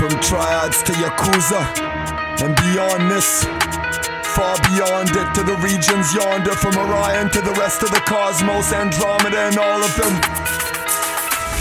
From triads to Yakuza and beyond this, far beyond it, to the regions yonder, from Orion to the rest of the cosmos, Andromeda and all of them.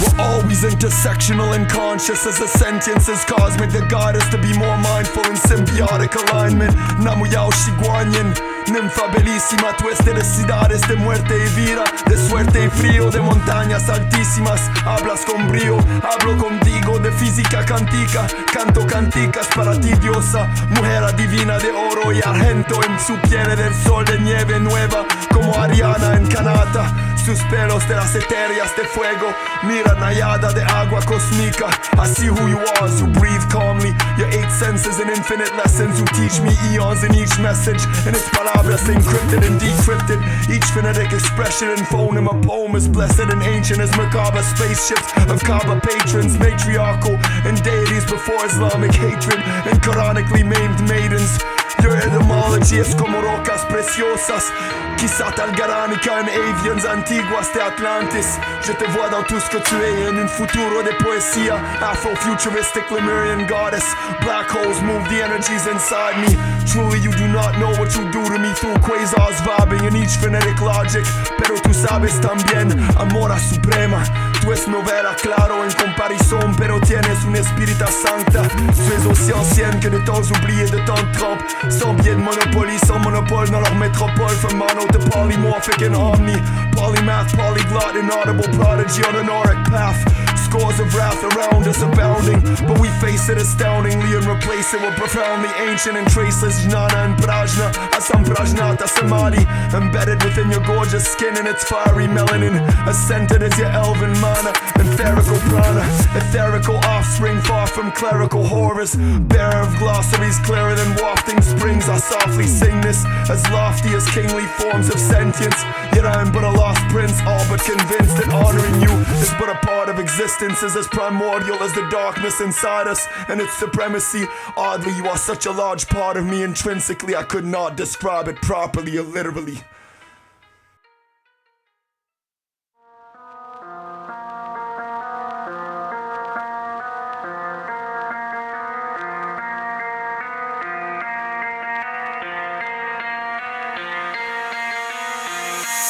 We're always intersectional and conscious as a sentience is cosmic that guide us to be more mindful in symbiotic alignment. Namu Yao Shiguanyin, ninfa bellísima, tú esterecidades de muerte y vida, de suerte y frío, de montañas altísimas. Hablas con brío, hablo contigo de física cantica, canto canticas para ti, diosa, mujer divina de oro y argento, en su piel del sol de nieve nueva, como Ariana en Kanata. Sus pelos de las etéreas de fuego, mira nayada de agua cósmica. I see who you are as you breathe calmly. Your 8 senses and infinite lessons. You teach me eons in each message, and its palabras encrypted and decrypted. Each phonetic expression and phoneme a poem as blessed and ancient as Merkaba spaceships of Kaaba patrons, matriarchal and deities before Islamic hatred and Quranically maimed maidens. Your etymology es como rocas preciosas, quizá talgaránica en avians antiguas de Atlantis. Je te vois dans tout ce que tu es, en un futuro de poesía, Afro-futuristic Lemurian goddess. Black holes move the energies inside me. Truly you do not know what you do to me through quasars vibing in each phonetic logic. Pero tú sabes también, amora suprema. Tú es novela claro en comparaison, pero tienes una espírita santa. Tu es aussi ancienne que de temps oubliés, de temps de trompe. Sans biais de monopoly, sans monopole dans leur métropole. From mono to polymorphic and omni, polymath, polyglot, inaudible prodigy on an auric path. Scores of wrath around us abounding, but we face it astoundingly and replace it with profoundly ancient and traceless jnana and prajna, asamprajnata samadhi, embedded within your gorgeous skin and its fiery melanin, ascended as your elven mana, etherical prana, etherical offspring far from clerical horrors, bearer of glossaries clearer than wafting springs. I softly sing this as lofty as kingly forms of sentience, yet I am but a lost prince, all but convinced that honoring you is but a part of existence. Is as primordial as the darkness inside us and its supremacy. Oddly, you are such a large part of me intrinsically, I could not describe it properly or literally.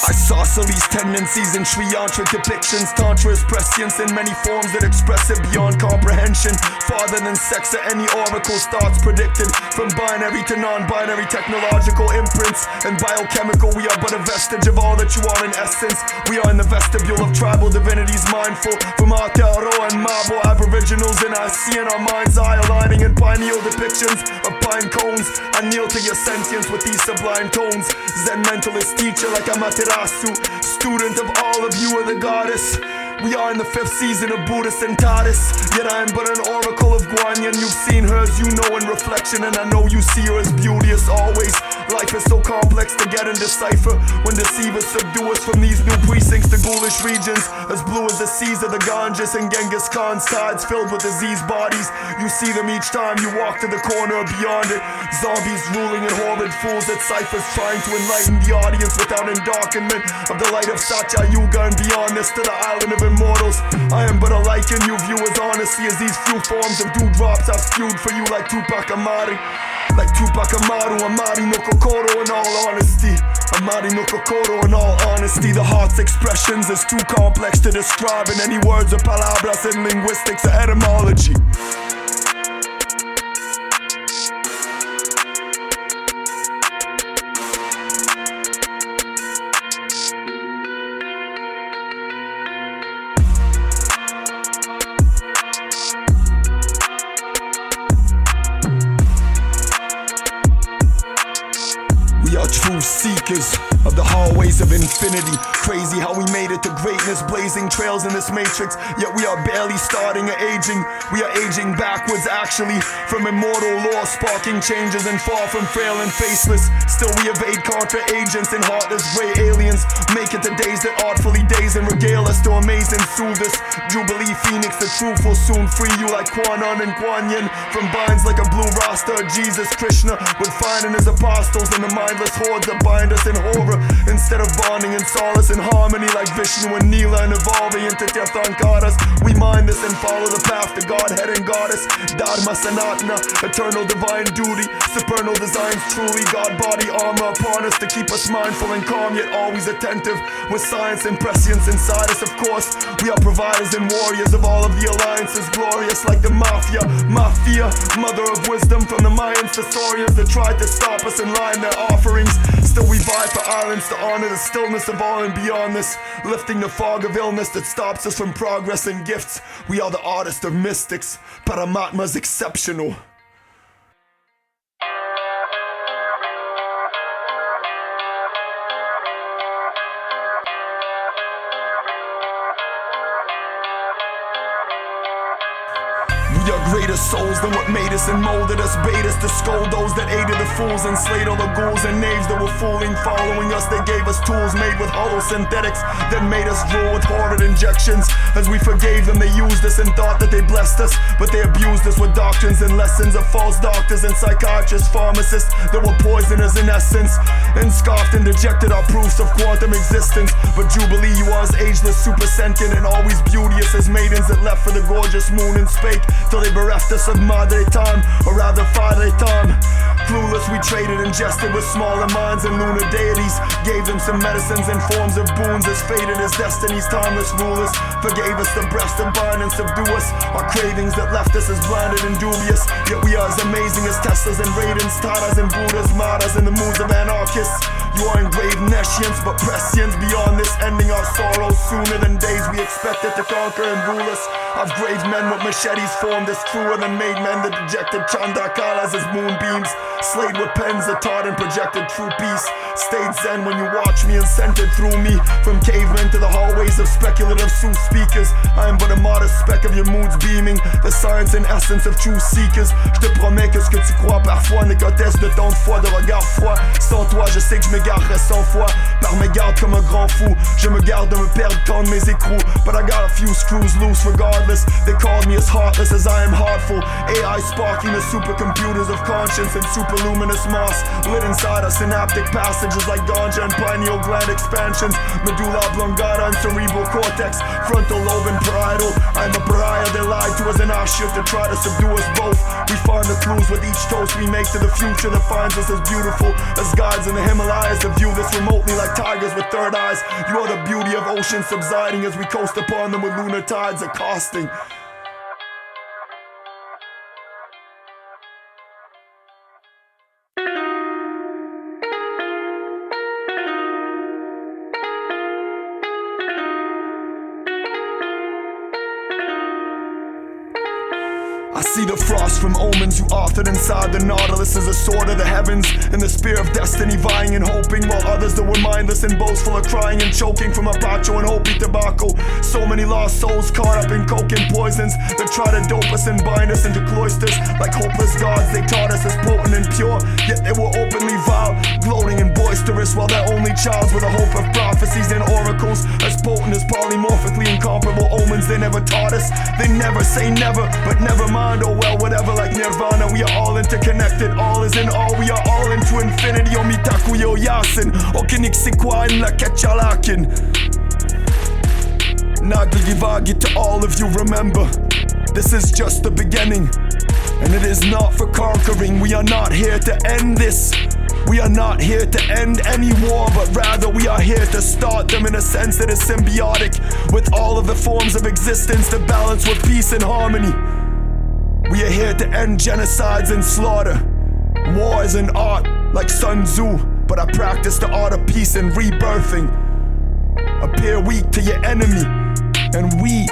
Isosceles tendencies and triantric depictions, tantra is prescience in many forms that express it beyond comprehension. Farther than sex or any oracle starts predicted. From binary to non-binary technological imprints and biochemical, we are but a vestige of all that you are in essence. We are in the vestibule of tribal divinities, mindful from Aotearoa and Mabo aboriginals, and I see in our mind's eye aligning in pineal depictions of pine cones. I kneel to your sentience with these sublime tones. Zen mentalist teacher like Amaterasu, student of all of you are the goddess. We are in the 5th season of Buddhist and Taoist, yet I am but an oracle of Guanyin. You've seen her as you know in reflection, and I know you see her as beauteous always. Life is so complex to get and decipher when deceivers subdue us from these new precincts to ghoulish regions as blue as the seas of the Ganges and Genghis Khan's tides filled with diseased bodies. You see them each time you walk to the corner or beyond it. Zombies ruling and horrid fools at ciphers trying to enlighten the audience without endarkenment of the light of Satya Yuga and beyond this to the island of immortals. I am but a lichen you view as honestly as these few forms of dewdrops I've spewed for you like Tupac Amari. Like Tupac Amaru, Amari no Kokoro in all honesty. Amari no Kokoro in all honesty. The heart's expressions is too complex to describe in any words or palabras in linguistics or etymology. We are true seekers of the hallways of infinity. Crazy how we made it to greatness, blazing trails in this matrix, yet we are barely starting or aging. We are aging backwards actually, from immortal law sparking changes and far from frail and faceless. Still we evade contra agents and heartless grey aliens. Make it the days that artfully daze and regale us to amaze and soothe us. Jubilee Phoenix, the truth will soon free you like Kwanon and Guanyin from binds like a blue rasta. Jesus Krishna would find in his apostles and the mindless hordes that bind us in horror. instead of bonding in solace and harmony like Vishnu and Neela and evolving into Tirthankaras. We mind this and follow the path to Godhead and Goddess. Dharma Sanatana, eternal divine duty, supernal designs truly, God body armor upon us to keep us mindful and calm yet always attentive, with science and prescience inside us. Of course, we are providers and warriors of all of the alliances, glorious like the mafia, mother of wisdom from the Mayans to Saurians that tried to stop us and line their offerings. Still we vie for islands to honor the stillness of all and beyond this, lifting the fog of illness that stops us from progress and gifts. We are the artist of mystics, Paramatma's exceptional. We are greater souls than what made us and molded us, bait us to scold those that aided the fools and slayed all the ghouls and knaves that were fooling, following us. They gave us tools made with hollow synthetics, then made us drool with horrid injections. As we forgave them, they used us and thought that they blessed us, but they abused us with doctrines and lessons of false doctors and psychiatrists, pharmacists that were poisoners in essence, and scoffed and dejected our proofs of quantum existence. But Jubilee was ageless, super sentient, and always beauteous as maidens that left for the gorgeous moon and spake till they bereft us of Madre Time, or rather Father Time. Clueless, we traded and jested with smaller minds and lunar deities, gave them some medicines and forms of boons as faded as destiny's timeless rulers. Forgave us the breast and bind and subdue us, our cravings that left us as blinded and dubious. Yet we are as amazing as Teslas and Raidens, Taras and Buddhas, Maras in the moods of anarchists. You are engraved nescience, but prescience beyond this, ending our sorrows sooner than days we expected to conquer and rule us. I've graved men with machetes formed as truer than made men that dejected Chandakalas as moonbeams, slayed with pens that taught and projected true peace. Stayed zen when you watch me and sent it through me, from cavemen to the hallways of speculative sooth speakers. I am but a modest speck of your moods beaming, the science and essence of true seekers. Je te promets que ce que tu crois parfois n'est qu'un test de ton de foi, de regard froid. Sans toi je sais que je m'égarerais 100 fois par mes gardes comme un grand fou. Je me garde de me perdre quand mes écrous, but I got a few screws loose regardless. They called me as heartless as I am heartful, AI sparking the supercomputers of conscience and superluminous moss lit inside a synaptic passages like ganja and pineal gland expansions, medulla oblongata and cerebral cortex, frontal lobe and parietal. I'm a pariah, they lied to us in our shit to try to subdue us both. We find the clues with each toast we make to the future that finds us as beautiful as guides in the Himalayas that view this remotely like tigers with third eyes. You are the beauty of oceans subsiding as we coast upon them with lunar tides accosting. I see the frost from omens you authored inside the Nautilus as a sword of the heavens, and the spear of destiny vying and hoping, while others that were mindless and boastful are crying and choking from Apacho and Hopi tobacco. So many lost souls caught up in coke and poisons that try to dope us and bind us into cloisters like hopeless gods. They taught us as potent and pure, yet they were openly vile, gloating and boisterous, while their only child's were the hope of prophecies and oracles, as potent as polymorphically incomparable omens they never taught us. They never say never, but never mind. Oh well, whatever, like Nirvana, we are all interconnected, all is in all, we are all into infinity. O mitaku yo yasin, o kiniksikwa in la ketchalakin. Nagigivagi to all of you, remember, this is just the beginning, and it is not for conquering. We are not here to end this. We are not here to end any war, but rather we are here to start them in a sense that is symbiotic with all of the forms of existence to balance with peace and harmony. We are here to end genocides and slaughter. War is an art like Sun Tzu, but I practice the art of peace and rebirthing. Appear weak to your enemy, and we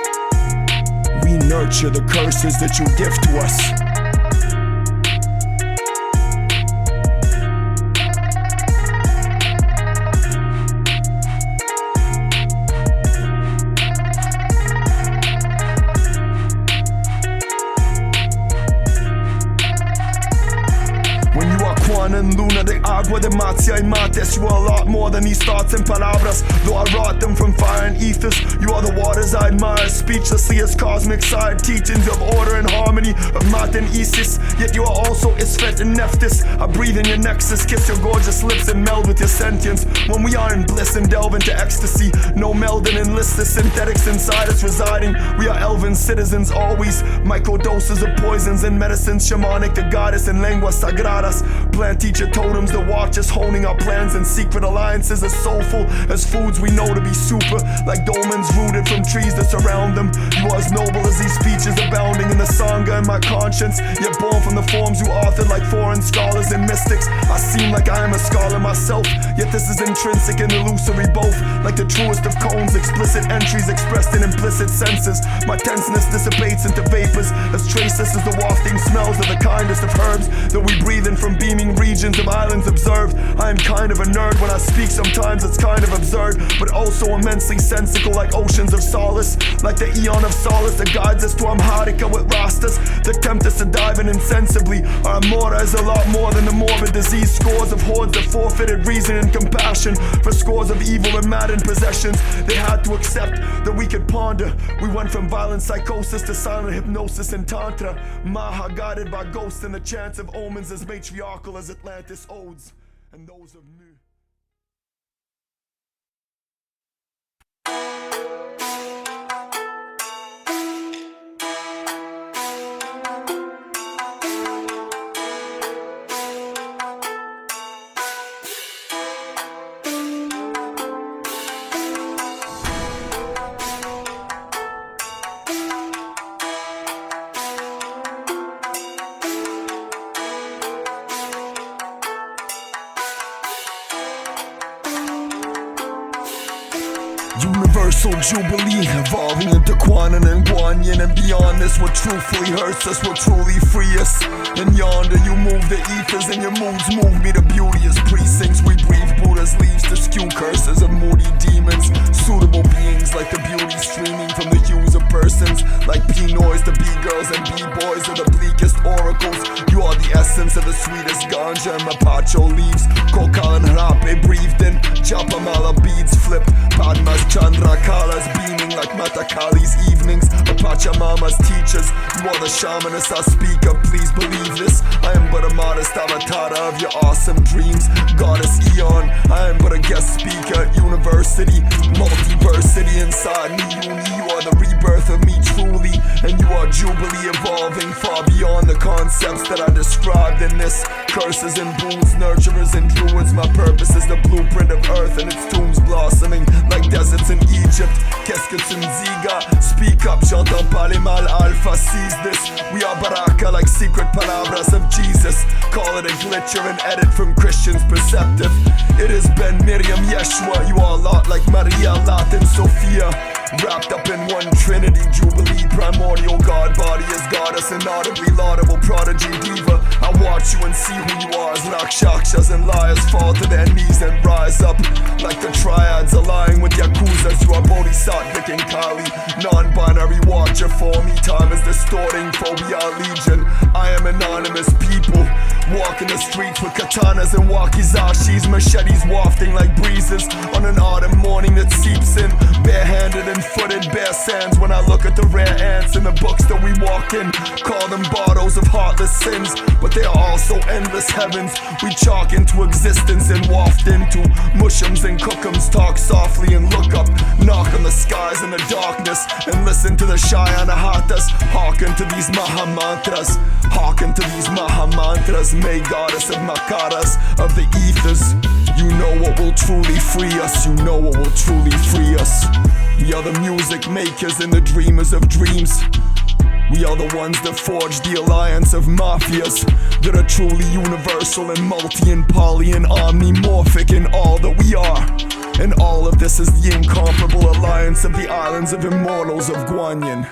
nurture the curses that you give to us. sun and luna, de agua, de matia y mates. You are a lot more than these thoughts and palabras, though I wrought them from fire and ethers. You are the waters I admire, speechlessly as cosmic sire, teachings of order and harmony, of Mat and Isis. Yet you are also Isfet and Nephthys. I breathe in your nexus, kiss your gorgeous lips and meld with your sentience. When we are in bliss and delve into ecstasy, no melding enlists the synthetics inside us residing. We are elven citizens always, microdoses of poisons and medicines shamanic to guide us in lenguas sagradas. Plant teacher totems to watch us honing our plans and secret alliances as soulful as foods we know to be super, like dolmens rooted from trees that surround them. You are as noble as these speeches abounding in the Sangha and my conscience, yet born from the forms you authored like foreign scholars and mystics. I seem like I am a scholar myself, yet this is intrinsic and illusory both, like the truest of cones, explicit entries expressed in implicit senses. My tenseness dissipates into vapors, as traceless as the wafting smells of the kindest of herbs that we breathe in from beaming regions of islands observed. I am kind of a nerd when I speak, sometimes it's kind of absurd, but also immensely sensical, like oceans of solace, like the eon of solace that guides us to Amharika with rastas that tempt us to dive in insensibly. Our amora is a lot more than the morbid disease, scores of hordes of forfeited reason and compassion for scores of evil and maddened possessions. They had to accept that we could ponder. We went from violent psychosis to silent hypnosis and tantra, Maha guided by ghosts and the chants of omens as matriarchal as Atlantis odes, and those of Mu. Universal Jubilee, evolving into Quanon and Guanyin, and beyond this what truthfully hurts us will truly free us. And yonder you move the ethers, and your moods move me to beauteous precincts. We breathe Buddha's leaves to skew curses of moody demons, suitable beings like the beauty streaming from the hues of persons, like Pinoys to B-girls and B-boys are the bleakest oracles. You are the essence of the sweetest ganja and mapacho leaves, coca and harape breathed in, Japamala beads flip, Padma's Chandra Kalas beaming like Matakali's evenings, or Pachamama's teachers. You are the shamaness I speak of, please believe this. I am but a modest avatar of your awesome dreams, goddess Eon. I am but a guest speaker at university, multiversity inside me. You are the rebirth of me truly, and you are Jubilee evolving far beyond the concepts that I described in this. Curses and booths, nurturers and druids, my purpose is the blueprint of earth and its tombs blossoming like deserts in Egypt. Qu'est-ce que tu me dis, gars? Speak up, j'entends pas les mal alpha, seize this. We are baraka like secret palabras of Jesus. Call it a glitch or an edit from Christians' perceptive. It has been Miriam Yeshua, you are a lot like Maria, Latin Sophia, wrapped up in one trinity, Jubilee, primordial God body as goddess, and audibly laudable prodigy diva. I watch you and see who you are as rakshakshas and liars fall to their knees and rise up like the triads aligning with yakuzas. You are Bodhisattvic and Kali, non-binary watcher for me. Time is distorting for we are legion. I am anonymous people walking the streets with katanas and wakizashis, machetes wafting like breezes on an autumn morning that seeps in, barehanded and footed, bare sands. When I look at the rare ants in the books that we walk in, call them bardos of heartless sins, but they are also endless heavens we chalk into existence and waft into. Mushums and cookums talk softly and look up, knock on the skies in the darkness and listen to the Shayanahatas. Hearken to these Maha mantras, hearken to these Maha mantras. May goddess of Makaras, of the ethers, you know what will truly free us, you know what will truly free us. We are the music makers and the dreamers of dreams. We are the ones that forge the alliance of mafias that are truly universal and multi and poly and omnimorphic in all that we are. And all of this is the incomparable alliance of the islands of immortals of Guanyin.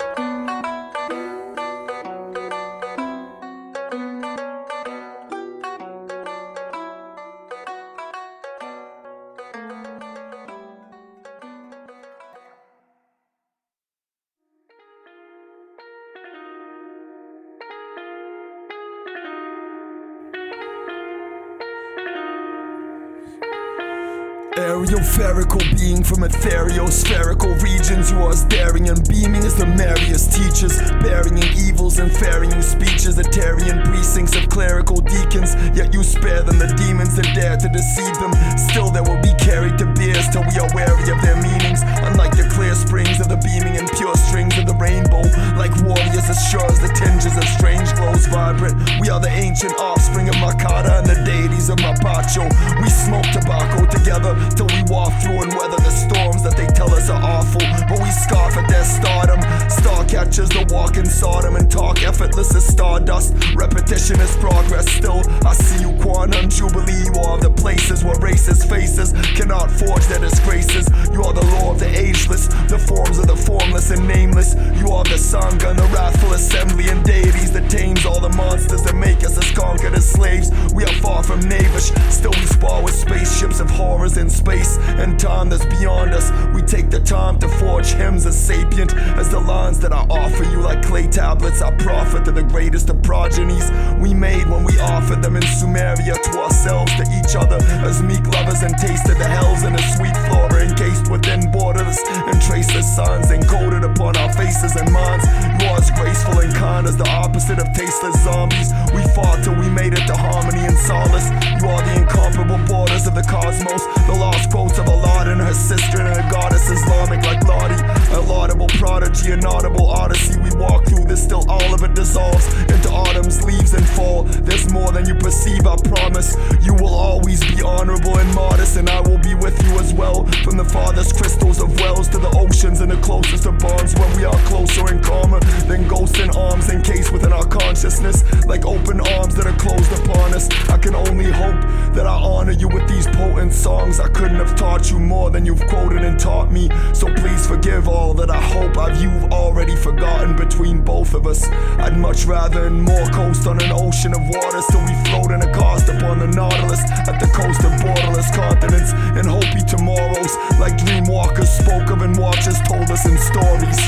Aeropherical being from ethereospherical regions. You are as daring and beaming as the merriest teachers, bearing in evils and faring you speeches, Etarian precincts of clerical deacons. Yet you spare them the demons that dare to deceive them. Still they will be carried to beers till we are wary of their meanings. Unlike the clear springs of the beaming and pure strings of the rainbow, like warriors as sure as the tinges of strange glows vibrant. We are the ancient offspring of Makata and the deities of Mapacho. We smoke tobacco together till we walk through and weather the storms that they tell us are awful. But we scoff at their stardom. Star catchers that walk in Sodom and talk effortless as stardust. Repetition is progress still. I see you, Quantum Jubilee. You are the places where racist faces cannot forge their disgraces. You are the law of the ageless, the forms of the formless and nameless. You are the Sangha and the wrathful assembly and deities that tames all the monsters that make us as conquered as slaves. We are far from knavish, still we spar with spaceships of horrors in space and time that's beyond us. We take the time to forge hymns as sapient as the lines that I offer you. Like clay tablets I profit to the greatest of progenies we made when we offered them in Sumeria to ourselves, to each other as meek lovers, and tasted the hells in a sweet flora encased within borders and traceless signs encoded upon our faces and minds. You are as graceful and kind as the opposite of tasteless zombies. We fought till we made it to harmony and solace. You are the incomparable borders of the cosmos, the lost quotes of Allah and her sister and a goddess Islamic like Lottie, a laudable prodigy, an audible odyssey. We walk through this till all of it dissolves into autumn's leaves and fall. There's more than you perceive, I promise. You will always be honorable and modest, and I will be with you as well. From the farthest crystals of wells to the oceans and the closest of bonds, when we are closer and calmer than ghosts in arms encased within our consciousness, like open arms that are closed upon us. I can only hope that I honor you with these potent songs. I couldn't have taught you more than you've quoted and taught me, so please forgive all that I hope you've already forgotten between both of us. I'd much rather and more coast on an ocean of waters till we float in a cost upon the Nautilus at the coast of borderless continents and hopey tomorrows, like dreamwalkers spoke of and watchers told us in stories.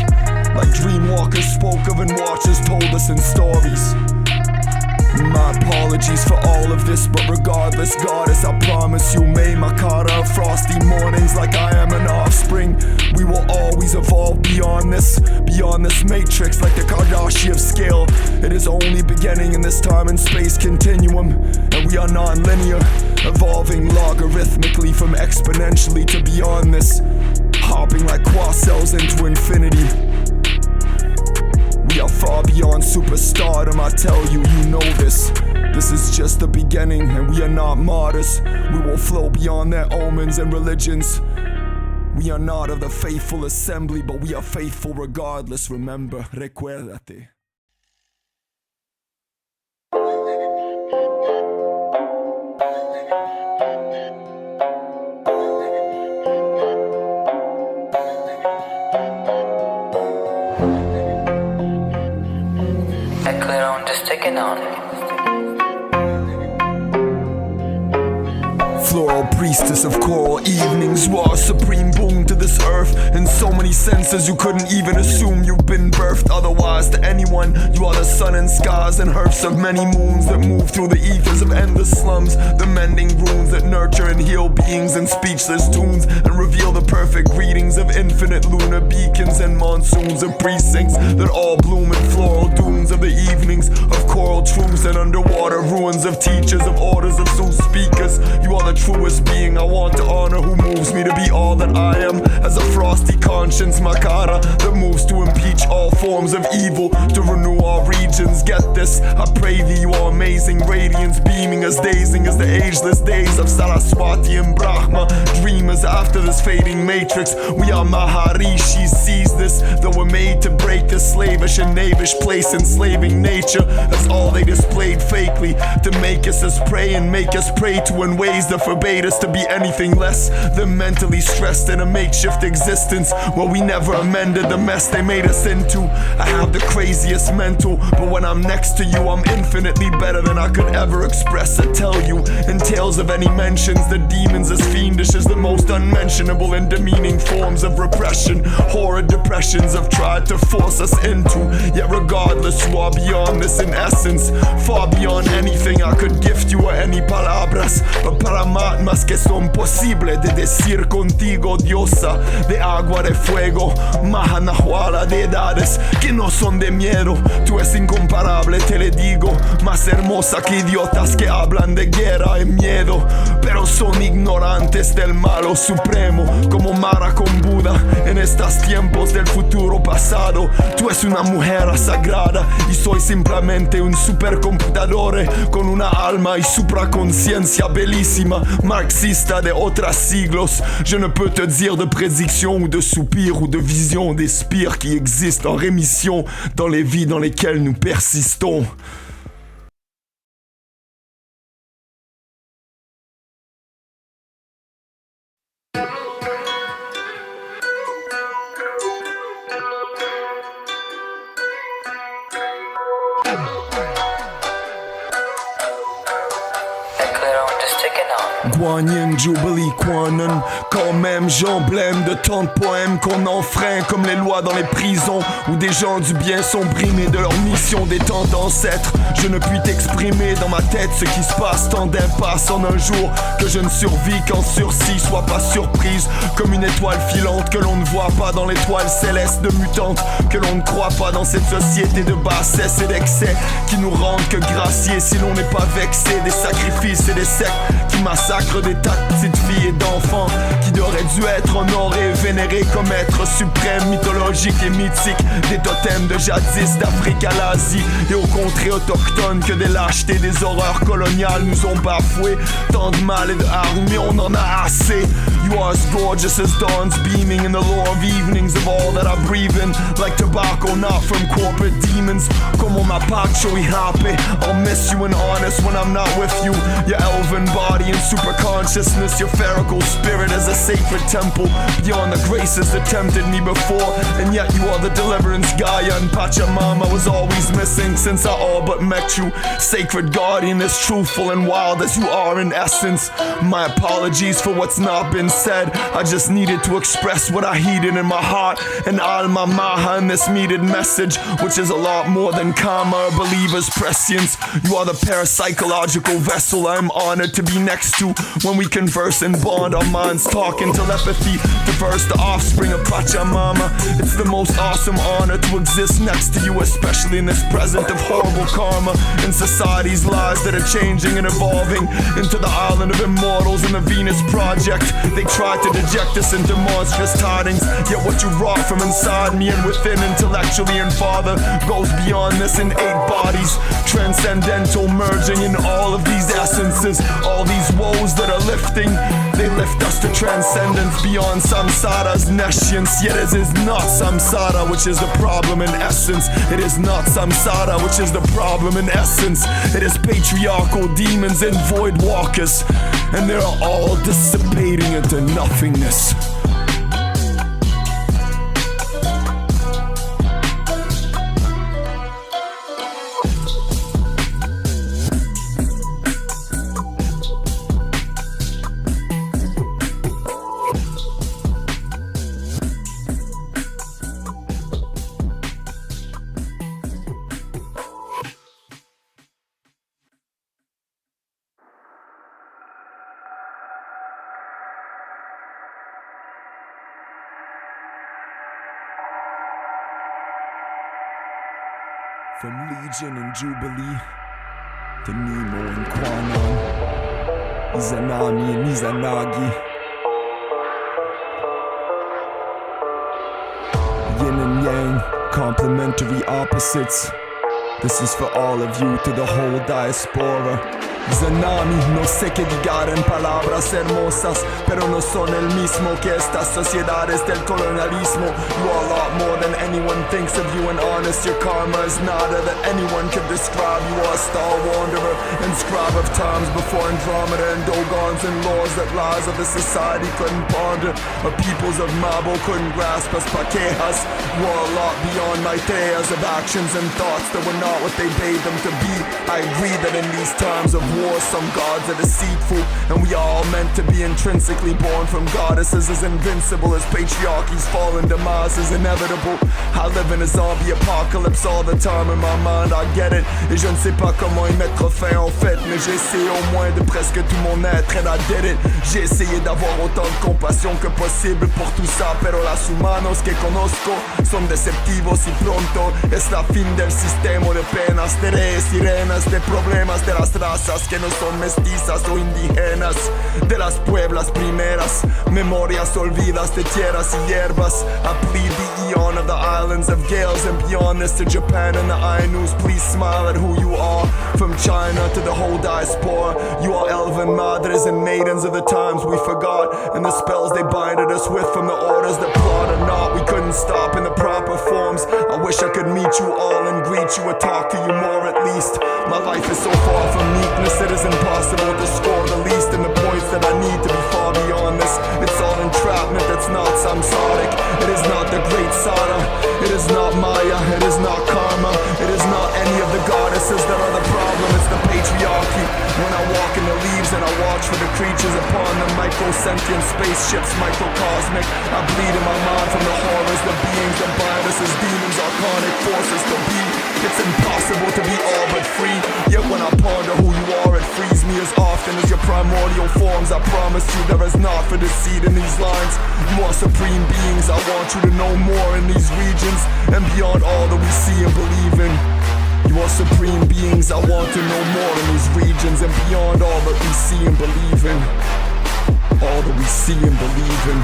Like dreamwalkers spoke of and watchers told us in stories. My apologies for all of this, but regardless, goddess, I promise you, may Makata of frosty mornings like I am an offspring. We will always evolve beyond this matrix, like the Kardashian scale. It is only beginning in this time and space continuum, and we are non-linear, evolving logarithmically from exponentially to beyond this, hopping like quasars into infinity. We are far beyond superstardom, I tell you, you know this. This is just the beginning, and we are not martyrs. We will flow beyond their omens and religions. We are not of the faithful assembly, but we are faithful regardless. Remember, recuérdate. Floral priestess of coral evenings, you are a supreme boon to this earth. In so many senses you couldn't even assume you've been birthed. Otherwise to anyone, you are the sun and skies and hearths of many moons that move through the ethers of endless slums, the mending runes that nurture and heal beings in speechless tunes, and reveal the perfect greetings of infinite lunar beacons and monsoons of precincts that all bloom in floral dunes of the evenings of coral truths and underwater ruins of teachers of orders of soul speakers. You are the truest being I want to honor, who moves me to be all that I am, as a frosty conscience Makara that moves to impeach all forms of evil, to renew all regions. Get this, I pray thee, you are amazing radiance, beaming as dazing as the ageless days of Saraswati and Brahma, dreamers after this fading matrix. We are Maharishi, seize this, though we're made to break this slavish and knavish place, enslaving nature as all they displayed fakely, to make us as prey and make us pray to in ways that forbade us to be anything less than mentally stressed in a makeshift existence where we never amended the mess they made us into. I have the craziest mental, but when I'm next to you I'm infinitely better better than I could ever express or tell you. In tales of any mentions, the demons as fiendish as the most unmentionable and demeaning forms of repression. Horrid depressions have tried to force us into. Yet regardless, you are beyond this in essence, far beyond anything I could gift you or any palabras. But paramatmas que son posibles de decir contigo, diosa de agua, de fuego, mahanahuala de edades que no son de miedo. Tú es incomparable, te le digo, más hermosa que idiotas que hablan de guerra y miedo, pero son ignorantes del malo supremo, como Mara con Buda en estos tiempos del futuro pasado. Tú es una mujer sagrada y soy simplemente un supercomputador con una alma y supraconciencia bellísima, marxista de otros siglos. Je ne peux te dire de prédiction ou de soupir ou de vision des spires qui existent en rémission dans les vies dans lesquelles nous persistons. Guanyin, Jubilee, Quanon. Quand même j'emblème de tant de poèmes qu'on enfreint comme les lois dans les prisons, où des gens du bien sont brimés de leur mission des temps d'ancêtres. Je ne puis t'exprimer dans ma tête ce qui se passe, tant d'impasses en un jour que je ne survis qu'en sursis. Sois pas surprise comme une étoile filante que l'on ne voit pas dans l'étoile céleste de mutante, que l'on ne croit pas dans cette société de bassesse et d'excès qui nous rendent que graciés si l'on n'est pas vexé des sacrifices et des sectes qui massacrent des tas de petites filles et d'enfants qui auraient dû être honorés, vénérés comme êtres suprêmes, mythologiques et mythiques, des totems de jadis d'Afrique à l'Asie et aux contrées autochtones que des lâchetés, des horreurs coloniales nous ont bafoués. Tant de mal et de hargne, mais on en a assez. You are as gorgeous as dawns beaming in the lore of evenings of all that I breathe in, like tobacco not from corporate demons. Como mapacho y happy, I'll miss you and honest when I'm not with you. Your elven body and super consciousness, your ferrical spirit as a sacred temple beyond the graces that tempted me before. And yet you are the deliverance Gaia and Pachamama was always missing since I all but met you. Sacred guardian, as truthful and wild as you are in essence. My apologies for what's not been said. I just needed to express what I heeded in my heart and alma maha in this needed message, which is a lot more than karma or believer's prescience. You are the parapsychological vessel I'm honored to be next to when we converse and bond our minds, talk in telepathy, diverse the offspring of Pachamama. It's the most awesome honor to exist next to you, especially in this present of horrible karma and society's lies that are changing and evolving into the island of immortals in the Venus Project. They tried to deject us into monstrous tidings, yet what you wrought from inside me and within, intellectually and father, goes beyond this in 8 bodies, transcendental, merging in all of these essences. All these woes that are lifting, they lift us to transcendence beyond samsara's nescience. Yet it is not samsara which is the problem in essence. It is not samsara which is the problem in essence. It is patriarchal demons and void walkers, and they are all dissipating into nothingness. From Legion and Jubilee to Nemo and Quanon, Izanami and Izanagi, Yin and Yang, complementary opposites. This is for all of you, to the whole diaspora. Izanami, no sé qué digar en palabras hermosas, pero no son el mismo que estas sociedades del colonialismo. You are a lot more than anyone thinks of you, and honest, your karma is nada that anyone could describe. You are a star wanderer and scribe of times before Andromeda and Dogons, and laws that lies of the society couldn't ponder, or peoples of Mabo couldn't grasp as paquejas. You are a lot beyond my ideas of actions and thoughts that were not what they bade them to be. I agree that in these times of war, some gods are deceitful, and we are all meant to be intrinsically born from goddesses as invincible as patriarchy's fall and demise is inevitable. I live in a zombie apocalypse all the time in my mind, I get it, et je ne sais pas comment y mettre fin en fait, mais j'ai essayé au moins de presque tout mon être, and I did it. J'ai essayé d'avoir autant de compassion que possible pour tout ça, pero las humanos que conozco son deceptivos y pronto es la fin del sistema de penas, de reyes, sirenas, de problemas de las razas que no son mestizas o indígenas, de las pueblas primeras, memorias olvidas de tierras y hierbas. I plead the eon of the islands of gales and beyond this to Japan and the Ainus. Please smile at who you are, from China to the whole diaspora. You are elven madres and maidens of the times we forgot, and the spells they binded us with from the orders that plot or not. We couldn't stop in the proper forms. I wish I could meet you all and greet you or talk to you more at least. My life is so far from meekness, it is impossible to score the least in the points that I need to be far beyond this. It's all entrapment that's not samsaric. It is not the great Sara, it is not Maya, it is not karma, it is not any of the goddesses that are the problem, it's the patriarchy. When I walk in the leaves and I watch for the creatures upon them, micro-sentient spaceships, microcosmic, I bleed in my mind from the horrors, the beings that bind us as demons, archonic forces to be. It's impossible to be all but free, yet when I ponder who you are, it frees me as often as your primordial forms. I promise you there is not for deceit in these lines. You are supreme beings, I want you to know more in these regions and beyond all that we see and believe in. You are supreme beings, I want to know more in these regions and beyond all that we see and believe in. All that we see and believe in.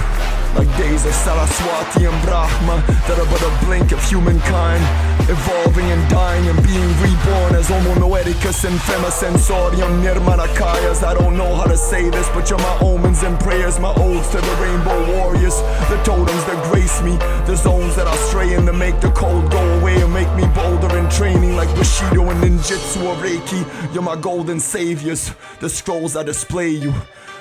Like days of Saraswati and Brahma that are but a blink of humankind, evolving and dying and being reborn as Homo noeticus and Fema sensorium nirmanakayas. I don't know how to say this, but you're my omens and prayers, my odes to the rainbow warriors, the totems that grace me, the zones that I stray in to make the cold go away and make me bolder in training like Bushido and Ninjutsu or Reiki. You're my golden saviors, the scrolls I display you.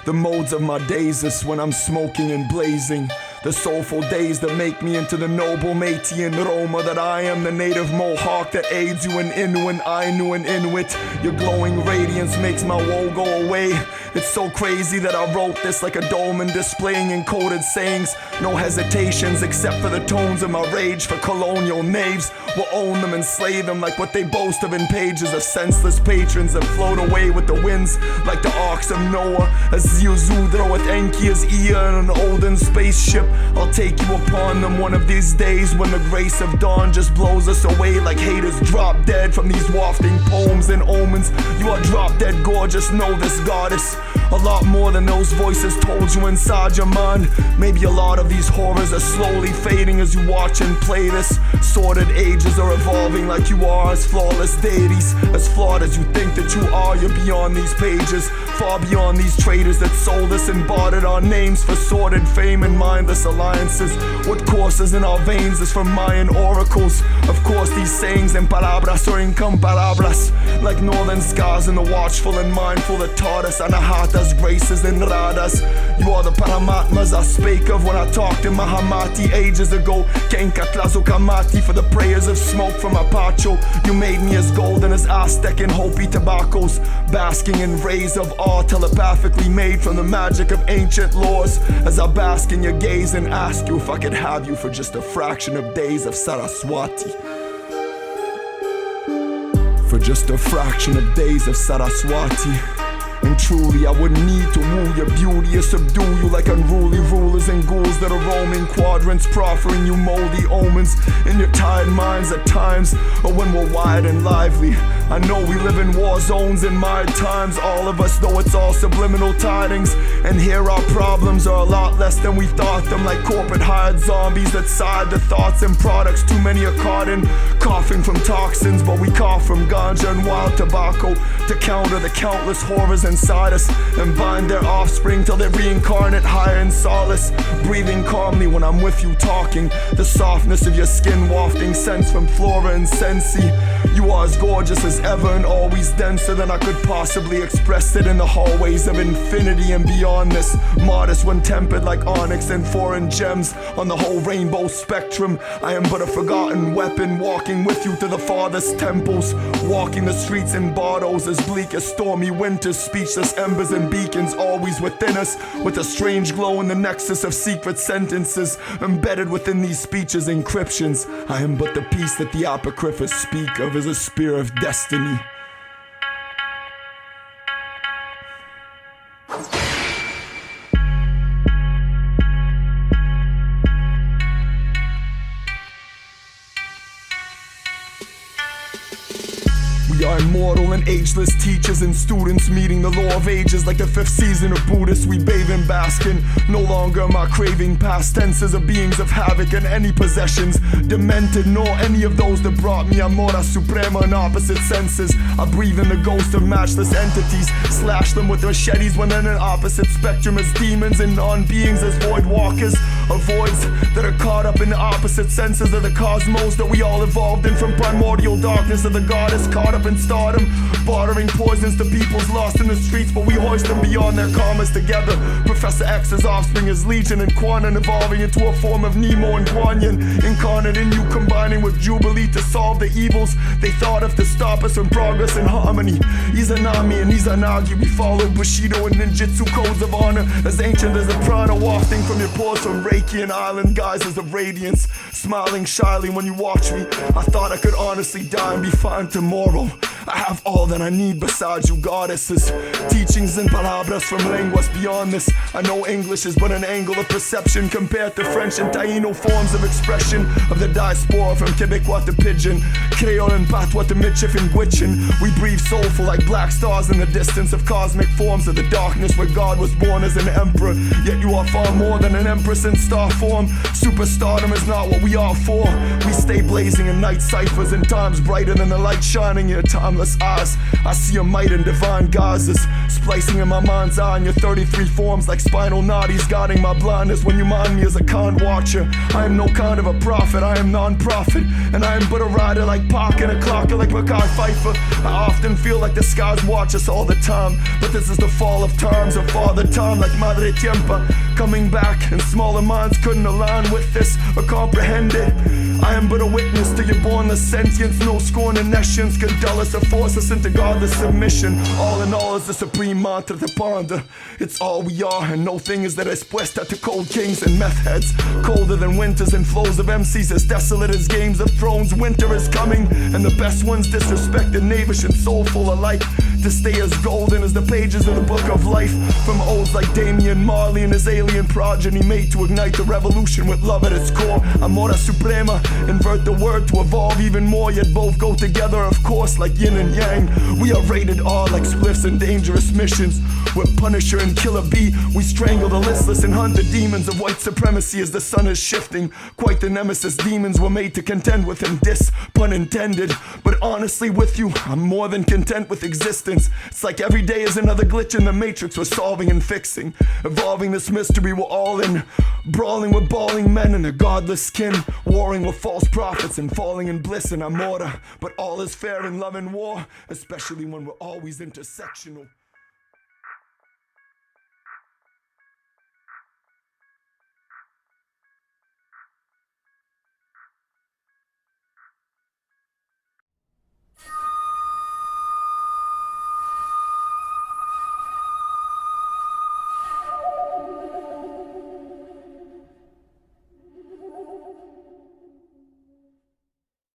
The modes of my days is when I'm smoking and blazing. The soulful days that make me into the noble Métis and Roma that I am, the native Mohawk that aids you in Innu and Ainu and Inuit. Your glowing radiance makes my woe go away. It's so crazy that I wrote this like a dolman displaying encoded sayings. No hesitations except for the tones of my rage for colonial knaves. We'll own them and slay them like what they boast of in pages of senseless patrons that float away with the winds like the arks of Noah. As Ziuzu throweth Enki's ear in an olden spaceship, I'll take you upon them one of these days when the grace of dawn just blows us away like haters drop dead from these wafting poems and omens. You are drop dead gorgeous, know this goddess. A lot more than those voices told you inside your mind. Maybe a lot of these horrors are slowly fading as you watch and play this. Sordid ages are evolving like you are as flawless deities. As flawed as you think that you are, you're beyond these pages, far beyond these traitors that sold us and bartered our names for sordid fame and mindless alliances. What courses in our veins is from Mayan oracles. Of course these sayings en palabras are incomparables, like northern skies in the watchful and mindful that taught us anahatas, graces and radas. You are the paramatmas I spake of when I talked in Mahamati ages ago. Kenkatlazukamati for the prayers of smoke from Apacho. You made me as golden as Aztec and Hopi tobaccos, basking in rays of awe telepathically made from the magic of ancient laws. As I bask in your gaze and ask you if I could have you for just a fraction of days of Saraswati. For just a fraction of days of Saraswati. And truly I would need to woo your beauty or subdue you like unruly rulers and ghouls that are roaming quadrants, proffering you moldy omens in your tired minds at times, or when we're wired and lively I know we live in war zones in my times. All of us know it's all subliminal tidings. And here our problems are a lot less than we thought them. Like corporate hired zombies that side the thoughts and products. Too many are caught in, coughing from toxins. But we cough from ganja and wild tobacco to counter the countless horrors inside us and bind their offspring till they reincarnate higher in solace. Breathing calmly when I'm with you talking. The softness of your skin wafting scents from flora and sensi. You are as gorgeous as ever and always denser than I could possibly express it in the hallways of infinity and beyond this. Modest when tempered like onyx and foreign gems on the whole rainbow spectrum. I am but a forgotten weapon walking with you to the farthest temples. Walking the streets in bardos as bleak as stormy winters. Speechless embers and beacons always within us, with a strange glow in the nexus of secret sentences embedded within these speeches encryptions. I am but the peace that the apocryphas speak of as a spear of destiny. We are immortal and ageless teachers and students meeting the law of ages like the fifth season of Buddhists. We bathe and bask in. No longer am I craving past tenses of beings of havoc and any possessions demented, nor any of those that brought me Amora Suprema in opposite senses. I breathe in the ghost of matchless entities, slash them with machetes when they're in an opposite spectrum as demons and non-beings as void walkers, or voids that are caught up in the opposite senses of the cosmos that we all evolved in from primordial darkness of the goddess caught up in stardom, bartering poisons to peoples lost in the streets, but we hoist them beyond their karmas together. Professor X's offspring is Legion and Quanon, evolving into a form of Nemo and Guanyin, incarnate in you, combining with Jubilee to solve the evils they thought of to stop us from progress and harmony. Izanami and Izanagi, we follow Bushido and ninjutsu codes of honor, as ancient as a prana wafting from your pores from Reiki and island guises of radiance, smiling shyly when you watch me. I thought I could honestly die and be fine tomorrow. I have all that I need besides you goddesses. Teachings and palabras from lenguas beyond this. I know English is but an angle of perception compared to French and Taino forms of expression of the diaspora from Quebecois to Pidgin, Creole and Patois to Michif and Gwich'in. We breathe soulful like black stars in the distance of cosmic forms of the darkness where God was born as an emperor. Yet you are far more than an empress in star form. Superstardom is not what we are for. We stay blazing in night ciphers in times brighter than the light shining in your timeless eyes. I see a might in divine guises, splicing in my mind's eye in your 33 forms like spinal nadis, guiding my blindness when you mind me as a kind watcher. I am no kind of a prophet, I am non-profit, and I am but a rider like Pac and a clocker like Mackay Pfeiffer. I often feel like the skies watch us all the time, but this is the fall of times, of father time like Madre Tiempa, coming back, and smaller minds couldn't align with this or comprehend it. I am but a witness to your bornless sentience, no scorn and nescience could dull us or force us into godless submission. All in all is the supreme mantra to ponder. It's all we are, and no thing is that is puesta to cold kings and meth heads. Colder than winters and flows of MCs, as desolate as Games of Thrones. Winter is coming, and the best ones disrespected, knavish and soulful alike, to stay as golden as the pages of the book of life. From odes like Damian Marley and his alien progeny, made to ignite the revolution with love at its core. Amora Suprema, invert the word to evolve even more, yet both go together, of course, like yin and yang. We are rated R like spliffs and dangerous missions. With Punisher and Killer B, we strangle the listless and hunt the demons of white supremacy as the sun is shifting. Quite the nemesis demons were made to contend with, and this, pun intended. But honestly with you, I'm more than content with existence. It's like every day is another glitch in the matrix we're solving and fixing. Evolving this mystery we're all in, brawling with bawling men in their godless skin, warring with false prophets and falling in bliss in our mortar. But all is fair in love and war, especially when we're always intersectional.